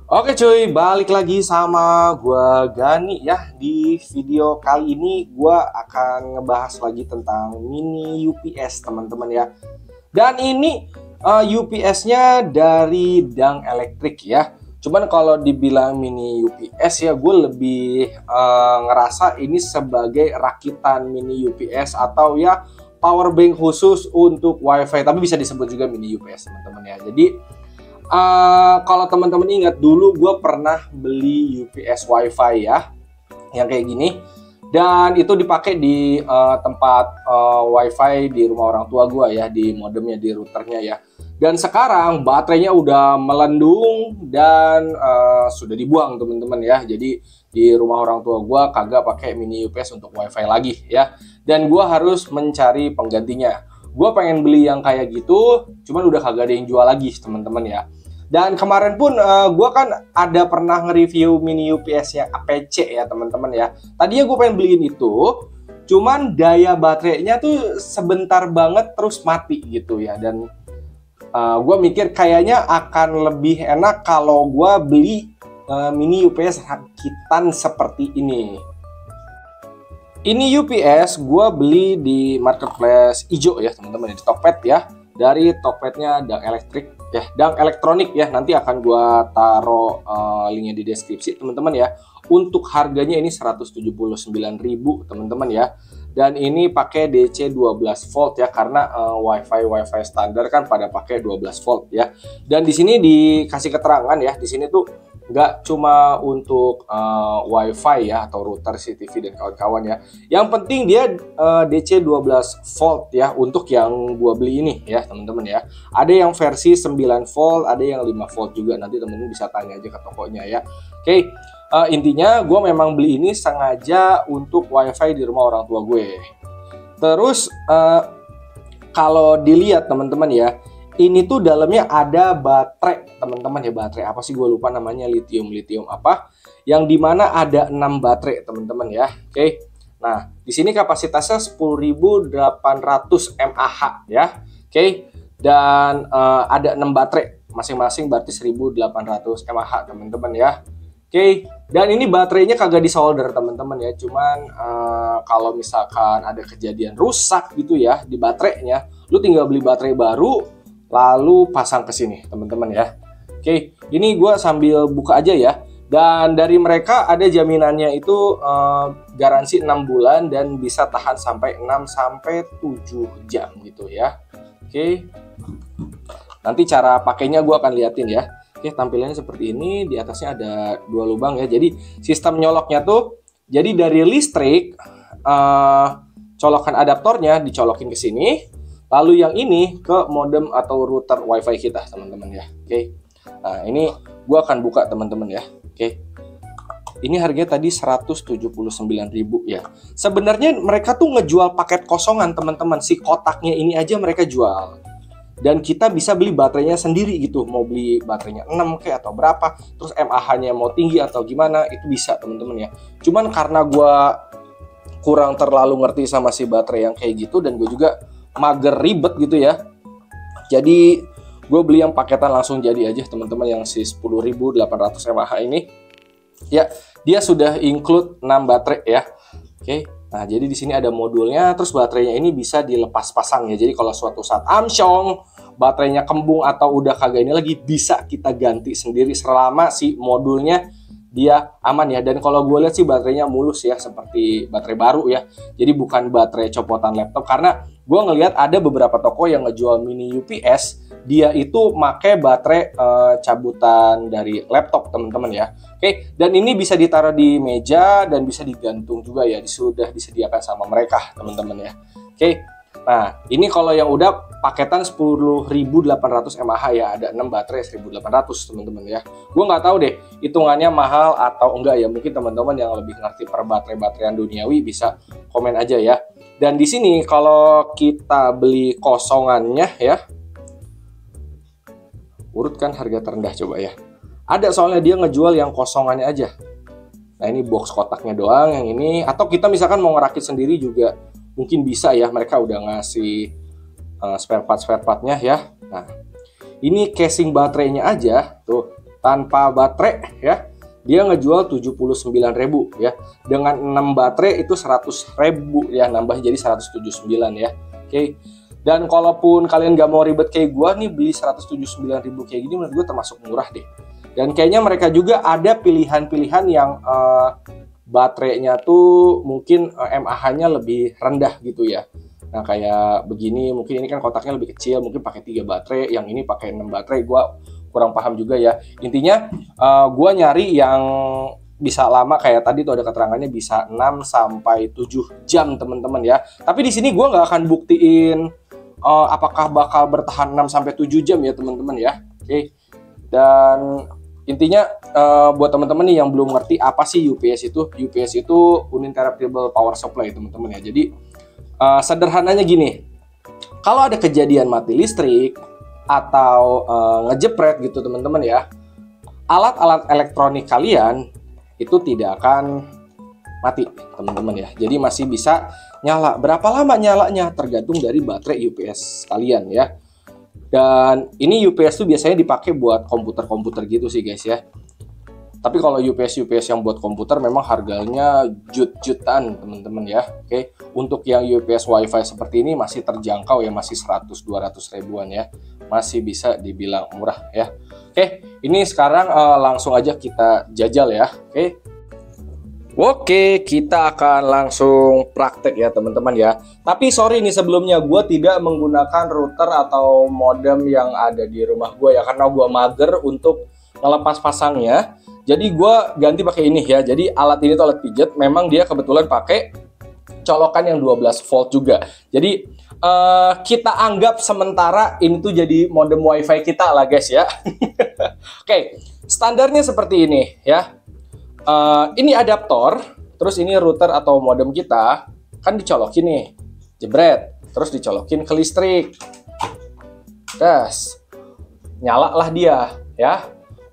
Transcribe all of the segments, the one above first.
Oke cuy, balik lagi sama gua Gani ya. Di video kali ini gua akan ngebahas lagi tentang mini UPS teman-teman ya. Dan ini UPS-nya dari Dang Electric ya. Cuman kalau dibilang mini UPS ya, gue lebih ngerasa ini sebagai rakitan mini UPS atau ya power bank khusus untuk WiFi. Tapi bisa disebut juga mini UPS teman-teman ya. Jadi kalau teman-teman ingat dulu gue pernah beli UPS WiFi ya, yang kayak gini, dan itu dipakai di tempat WiFi di rumah orang tua gue ya, di modemnya, di routernya ya. Dan sekarang baterainya udah melendung dan sudah dibuang teman-teman ya. Jadi di rumah orang tua gue kagak pakai mini UPS untuk WiFi lagi ya. Dan gue harus mencari penggantinya. Gue pengen beli yang kayak gitu, cuman udah kagak ada yang jual lagi teman-teman ya. Dan kemarin pun gue kan ada pernah nge-review mini UPS-nya APC ya teman-teman ya. Tadinya gue pengen beliin itu, cuman daya baterainya tuh sebentar banget terus mati gitu ya. Dan gue mikir kayaknya akan lebih enak kalau gue beli mini UPS rakitan seperti ini. Ini UPS gue beli di marketplace hijau ya teman-teman, di Tokped ya. Dari Tokpednya Dang Electric ya, Dang Elektronik ya. Nanti akan gue taruh linknya di deskripsi teman-teman ya. Untuk harganya ini 179.000 teman-teman ya. Dan ini pakai DC 12 volt ya, karena WiFi standar kan pada pakai 12 volt ya. Dan di sini dikasih keterangan ya, di sini tuh nggak cuma untuk WiFi ya atau router CCTV dan kawan-kawan ya. Yang penting dia DC 12 volt ya untuk yang gua beli ini ya teman-teman ya. Ada yang versi 9 volt, ada yang 5 volt juga. Nanti teman-teman bisa tanya aja ke tokonya ya. Oke, intinya gua memang beli ini sengaja untuk WiFi di rumah orang tua gue. Terus kalau dilihat teman-teman ya, ini tuh dalamnya ada baterai teman-teman ya. Baterai apa sih, gue lupa namanya, lithium apa, yang dimana ada 6 baterai teman-teman ya. Oke, nah di sini kapasitasnya 10.800 mAh ya. Oke, dan ada 6 baterai masing-masing, berarti 1.800 mAh teman-teman ya. Oke, dan ini baterainya kagak disolder teman-teman ya. Cuman kalau misalkan ada kejadian rusak gitu ya di baterainya, lu tinggal beli baterai baru lalu pasang ke sini teman-teman ya. Oke, ini gue sambil buka aja ya. Dan dari mereka ada jaminannya itu garansi 6 bulan dan bisa tahan sampai 6-7 jam gitu ya. Oke, nanti cara pakainya gue akan liatin ya. Oke, tampilannya seperti ini. Di atasnya ada 2 lubang ya. Jadi sistem nyoloknya tuh, jadi dari listrik colokan adaptornya dicolokin ke sini. Lalu yang ini ke modem atau router WiFi kita teman-teman ya. Oke, nah ini gua akan buka teman-teman ya. Oke, ini harganya tadi 179.000 ya. Sebenarnya mereka tuh ngejual paket kosongan teman-teman. Si kotaknya ini aja mereka jual. Dan kita bisa beli baterainya sendiri gitu. Mau beli baterainya 6 kayak atau berapa, terus mAh-nya mau tinggi atau gimana, itu bisa teman-teman ya. Cuman karena gua kurang terlalu ngerti sama si baterai yang kayak gitu, dan gue juga mager ribet gitu ya, jadi gue beli yang paketan langsung jadi aja teman-teman, yang si 10.800 mAh ini ya. Dia sudah include 6 baterai ya. Oke, nah jadi di sini ada modulnya, terus baterainya ini bisa dilepas pasang ya. Jadi kalau suatu saat amsyong, baterainya kembung atau udah kagak ini lagi, bisa kita ganti sendiri selama si modulnya dia aman ya. Dan kalau gue lihat sih baterainya mulus ya, seperti baterai baru ya. Jadi bukan baterai copotan laptop, karena gue ngelihat ada beberapa toko yang ngejual mini UPS, dia itu pakai baterai cabutan dari laptop teman-teman ya. Oke, dan ini bisa ditaruh di meja dan bisa digantung juga ya, sudah disediakan sama mereka teman-teman ya. Oke, nah ini kalau yang udah paketan 10.800 mAh ya, ada 6 baterai 1.800 teman-teman ya. Gue nggak tahu deh hitungannya mahal atau enggak ya. Mungkin teman-teman yang lebih ngerti per baterai-bateraian duniawi bisa komen aja ya. Dan di sini kalau kita beli kosongannya ya, urutkan harga terendah coba ya. Ada soalnya dia ngejual yang kosongannya aja. Nah ini box kotaknya doang yang ini. Atau kita misalkan mau ngerakit sendiri juga mungkin bisa ya. Mereka udah ngasih spare partnya ya. Nah ini casing baterainya aja tuh tanpa baterai ya, dia ngejual 79.000 ya. Dengan 6 baterai itu 100.000 ya, nambah jadi 179 ya. Oke. Dan kalaupun kalian gak mau ribet kayak gua nih, beli 179.000 kayak gini menurut gua termasuk murah deh. Dan kayaknya mereka juga ada pilihan-pilihan yang baterainya tuh mungkin mAh-nya lebih rendah gitu ya. Nah kayak begini, mungkin ini kan kotaknya lebih kecil, mungkin pakai 3 baterai, yang ini pakai 6 baterai, gua kurang paham juga ya. Intinya gua nyari yang bisa lama, kayak tadi tuh ada keterangannya bisa 6 sampai 7 jam teman-teman ya. Tapi di sini gua nggak akan buktiin apakah bakal bertahan 6 sampai 7 jam ya teman-teman ya. Oke. Dan intinya buat teman-teman nih yang belum ngerti apa sih UPS itu. UPS itu uninterruptible power supply teman-teman ya. Jadi sederhananya gini, kalau ada kejadian mati listrik atau ngejepret gitu teman-teman ya, alat-alat elektronik kalian itu tidak akan mati teman-teman ya. Jadi masih bisa nyala. Berapa lama nyalanya tergantung dari baterai UPS kalian ya. Dan ini UPS tuh biasanya dipakai buat komputer-komputer gitu sih guys ya. Tapi kalau UPS yang buat komputer memang harganya jutaan teman-teman ya. Oke, untuk yang UPS WiFi seperti ini masih terjangkau ya, masih 100-200 ribuan ya. Masih bisa dibilang murah ya. Oke, ini sekarang langsung aja kita jajal ya. Oke, kita akan langsung praktek ya teman-teman ya. Tapi sorry nih sebelumnya, gue tidak menggunakan router atau modem yang ada di rumah gue ya, karena gue mager untuk ngelepas pasangnya. Jadi gue ganti pakai ini ya. Jadi alat ini tuh alat pijat. Memang dia kebetulan pakai colokan yang 12 volt juga. Jadi kita anggap sementara ini tuh jadi modem WiFi kita lah guys ya. Oke, standarnya seperti ini ya. Ini adaptor, terus ini router atau modem kita kan dicolokin nih, jebret, terus dicolokin ke listrik. Das, nyala lah dia ya.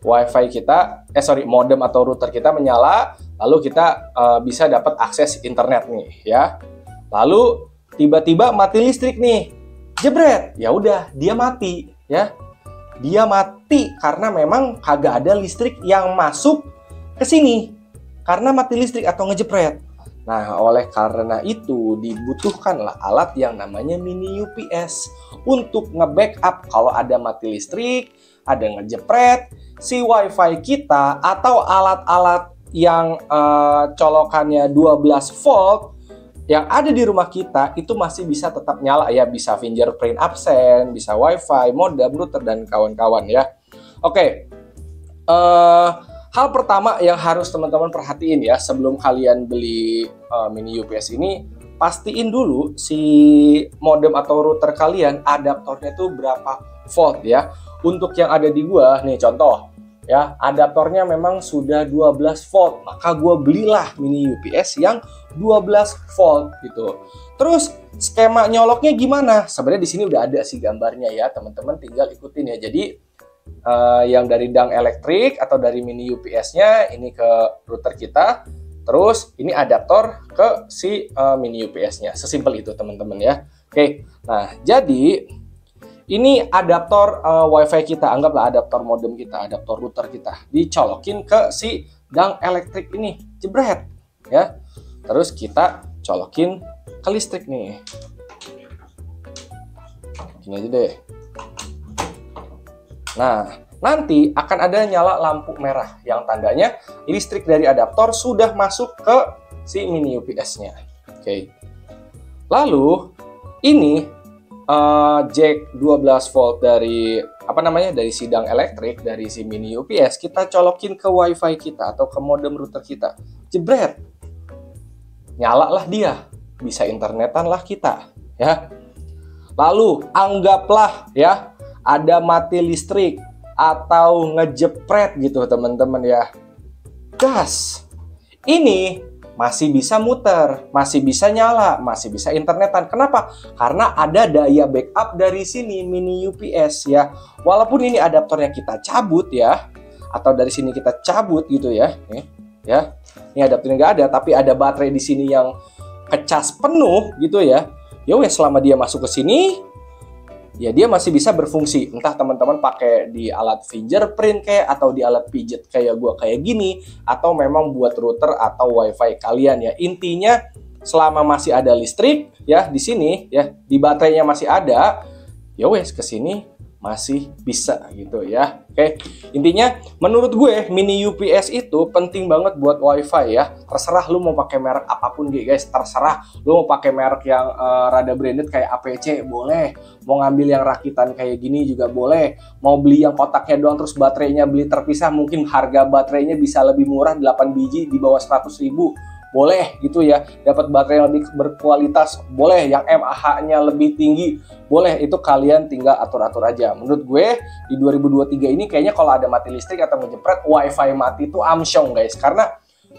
WiFi kita, modem atau router kita menyala, lalu kita bisa dapat akses internet nih ya. Lalu tiba-tiba mati listrik nih, jebret, ya udah dia mati ya. Dia mati karena memang kagak ada listrik yang masuk ke sini karena mati listrik atau ngejepret. Nah, oleh karena itu dibutuhkanlah alat yang namanya mini UPS untuk nge-backup kalau ada mati listrik, ada ngejepret, si WiFi kita atau alat-alat yang colokannya 12 volt yang ada di rumah kita itu masih bisa tetap nyala ya, bisa fingerprint absen, bisa WiFi, modem, router dan kawan-kawan ya. Oke. Hal pertama yang harus teman-teman perhatiin ya sebelum kalian beli mini UPS ini, pastiin dulu si modem atau router kalian adaptornya tuh berapa volt ya. Untuk yang ada di gua nih contoh ya, adaptornya memang sudah 12 volt, maka gua belilah mini UPS yang 12 volt gitu. Terus skema nyoloknya gimana? Sebenarnya di sini udah ada sih gambarnya ya, teman-teman tinggal ikutin ya. Jadi yang dari dang elektrik atau dari mini UPS-nya ini ke router kita, terus ini adaptor ke si mini UPS-nya. Sesimpel itu teman-teman ya. Oke, nah jadi ini adaptor WiFi kita, anggaplah adaptor modem kita, adaptor router kita, dicolokin ke si dang elektrik ini, jebret ya. Terus kita colokin ke listrik nih. Gini aja deh. Nah, nanti akan ada nyala lampu merah yang tandanya listrik dari adaptor sudah masuk ke si mini UPS-nya. Oke. Lalu ini jack 12 volt dari dari sidang elektrik dari si mini UPS kita colokin ke WiFi kita atau ke modem router kita. Jebret. Nyala lah dia. Bisa internetan lah kita, ya. Lalu anggaplah ya ada mati listrik atau ngejepret gitu teman-teman ya. Gas. Ini masih bisa muter, masih bisa nyala, masih bisa internetan. Kenapa? Karena ada daya backup dari sini mini UPS ya. Walaupun ini adaptornya kita cabut ya, atau dari sini kita cabut gitu ya. Nih, ya. Ini adaptornya nggak ada, tapi ada baterai di sini yang kecas penuh gitu ya. Ya wes selama dia masuk ke sini, ya dia masih bisa berfungsi. Entah teman-teman pakai di alat fingerprint kayak atau di alat pijet kayak gua kayak gini, atau memang buat router atau wifi kalian ya. Intinya selama masih ada listrik ya di sini ya, di baterainya masih ada, ya wes kesini masih bisa gitu ya. Oke, intinya menurut gue mini UPS itu penting banget buat wifi ya. Terserah lu mau pakai merek apapun guys, terserah lu mau pakai merek yang rada branded kayak APC boleh, mau ngambil yang rakitan kayak gini juga boleh, mau beli yang kotaknya doang terus baterainya beli terpisah, mungkin harga baterainya bisa lebih murah, 8 biji di bawah 100.000 boleh gitu ya, dapat baterai yang lebih berkualitas boleh, yang mAh-nya lebih tinggi boleh, itu kalian tinggal atur-atur aja. Menurut gue di 2023 ini kayaknya kalau ada mati listrik atau ngejepret wifi mati itu amsyong guys, karena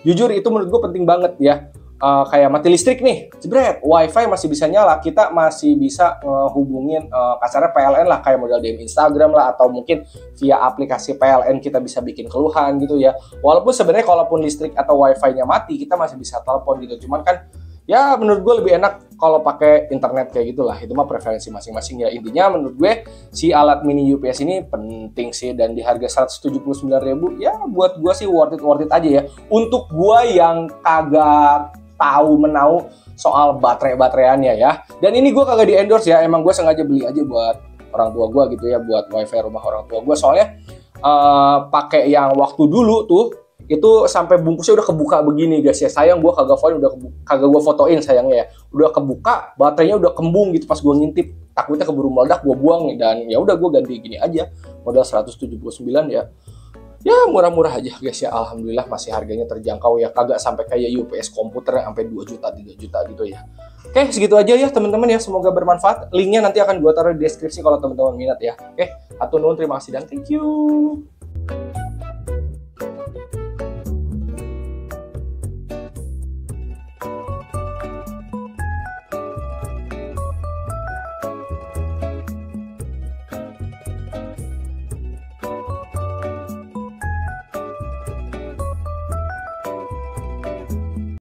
jujur itu menurut gue penting banget ya. Kayak mati listrik nih, jebret, wifi masih bisa nyala, kita masih bisa hubungin kasarnya PLN lah, kayak model DM Instagram lah, atau mungkin via aplikasi PLN kita bisa bikin keluhan gitu ya. Walaupun sebenarnya kalaupun listrik atau wifi-nya mati, kita masih bisa telepon gitu. Cuman kan ya menurut gue lebih enak kalau pakai internet kayak gitulah. Itu mah preferensi masing-masing ya. Intinya menurut gue si alat mini UPS ini penting sih, dan di harga 179.000 ya buat gue sih worth it aja ya. Untuk gue yang kagak tahu menau soal baterai-bateraiannya ya. Dan ini gue kagak di endorse ya, emang gue sengaja beli aja buat orang tua gue gitu ya, buat wifi rumah orang tua gue. Soalnya pakai yang waktu dulu tuh itu sampai bungkusnya udah kebuka begini guys ya. Sayang gue kagak fotoin sayangnya ya. Udah kebuka, baterainya udah kembung gitu pas gue ngintip. Takutnya keburu meledak, gue buang, dan ya udah gue ganti gini aja. Modal 179 ya. Ya murah-murah aja guys ya, alhamdulillah masih harganya terjangkau ya, kagak sampai kayak UPS komputer yang sampai 2 juta 3 juta gitu ya. Oke, segitu aja ya teman-teman ya, semoga bermanfaat. Linknya nanti akan gue taruh di deskripsi kalau teman-teman minat ya. Oke, hatur nuhun, terima kasih dan thank you.